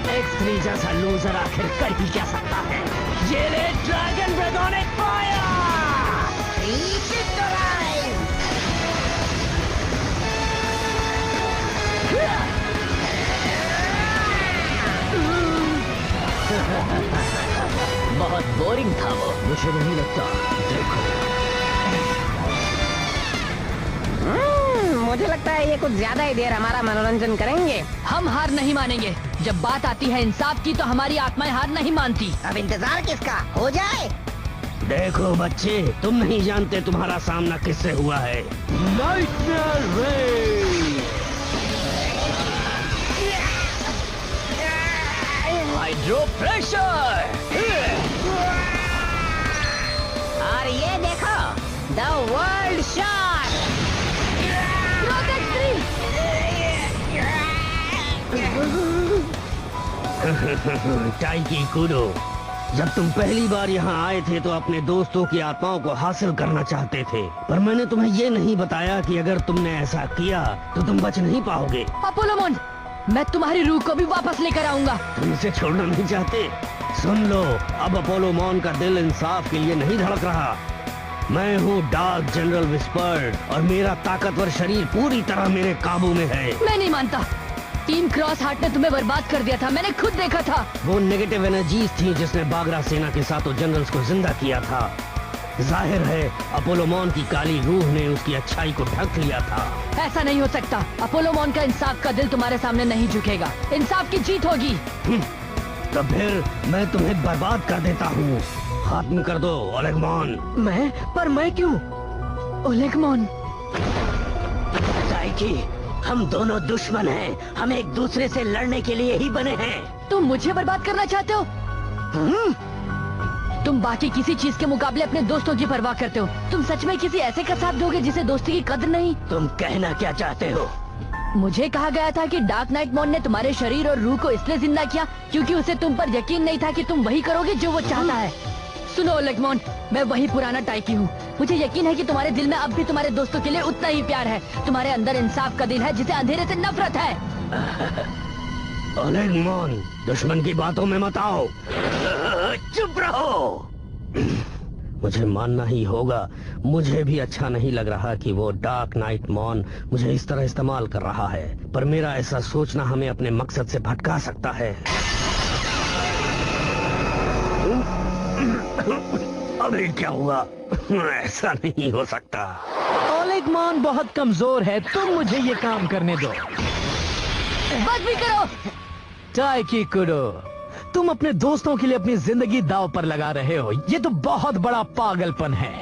एक स्त्री जैसा लूजर आखिर कर ही क्या सकता है। ये ले ड्रैगन ड्रैगोनिक फायर। बहुत बोरिंग था वो। मुझे नहीं लगता। देखो, मुझे लगता है ये कुछ ज्यादा ही देर हमारा मनोरंजन करेंगे। हम हार नहीं मानेंगे। जब बात आती है इंसाफ की तो हमारी आत्माएं हार नहीं मानती। अब इंतजार किसका, हो जाए। देखो बच्चे, तुम नहीं जानते तुम्हारा सामना किससे हुआ है। Nightmare race. Hydro pressure. और ये देखो, द वर्ल्ड शॉट। टाइकी कूडो, जब तुम पहली बार यहाँ आए थे तो अपने दोस्तों की आत्माओं को हासिल करना चाहते थे, पर मैंने तुम्हें ये नहीं बताया कि अगर तुमने ऐसा किया तो तुम बच नहीं पाओगे। अपोलोमोन, मैं तुम्हारी रूह को भी वापस लेकर आऊंगा। तुम इसे छोड़ना नहीं चाहते? सुन लो, अब अपोलोमोन का दिल इंसाफ के लिए नहीं धड़क रहा। मैं हूँ डार्क जनरल विस्पर और मेरा ताकतवर शरीर पूरी तरह मेरे काबू में है। मैं नहीं मानता। टीम क्रॉस हार्ट ने तुम्हें बर्बाद कर दिया था, मैंने खुद देखा था। वो नेगेटिव एनर्जीज थी जिसने बागरा सेना के साथों जनरल्स को जिंदा किया था। जाहिर है अपोलोमोन की काली रूह ने उसकी अच्छाई को ढक लिया था। ऐसा नहीं हो सकता। अपोलोमोन का इंसाफ का दिल तुम्हारे सामने नहीं झुकेगा। इंसाफ की जीत होगी। तो फिर मैं तुम्हें बर्बाद कर देता हूँ। खत्म कर दो ओलेगमोन। मैं क्यों? ओलेगमोन, टाइकी, हम दोनों दुश्मन हैं। हम एक दूसरे से लड़ने के लिए ही बने हैं। तुम मुझे बर्बाद करना चाहते हो? तुम बाकी किसी चीज के मुकाबले अपने दोस्तों की परवाह करते हो। तुम सच में किसी ऐसे का साथ दोगे जिसे दोस्ती की कदर नहीं? तुम कहना क्या चाहते हो? मुझे कहा गया था कि डार्क नाइट मॉन ने तुम्हारे शरीर और रूह को इसलिए जिंदा किया क्योंकि उसे तुम पर यकीन नहीं था कि तुम वही करोगे जो वो चाहता है। सुनो ओलेगमोन, मैं वही पुराना टाइकी हूँ। मुझे यकीन है कि तुम्हारे दिल में अब भी तुम्हारे दोस्तों के लिए उतना ही प्यार है। तुम्हारे अंदर इंसाफ का दिल है जिसे अंधेरे से नफरत है। ओलेगमोन, दुश्मन की बातों में मत आओ। चुप रहो। मुझे मानना ही होगा, मुझे भी अच्छा नहीं लग रहा कि वो डार्क नाइट मॉन मुझे इस तरह इस्तेमाल कर रहा है, पर मेरा ऐसा सोचना हमें अपने मकसद से भटका सकता है। अभी क्या हुआ? ऐसा नहीं हो सकता। ओलेगमोन बहुत कमजोर है, तुम मुझे ये काम करने दो। बस भी करो। टाइकी कुडो, तुम अपने दोस्तों के लिए अपनी जिंदगी दांव पर लगा रहे हो। ये तो बहुत बड़ा पागलपन है।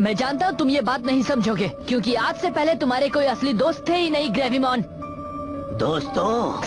मैं जानता हूँ तुम ये बात नहीं समझोगे क्योंकि आज से पहले तुम्हारे कोई असली दोस्त थे ही नहीं ग्रेविमोन। दोस्तों,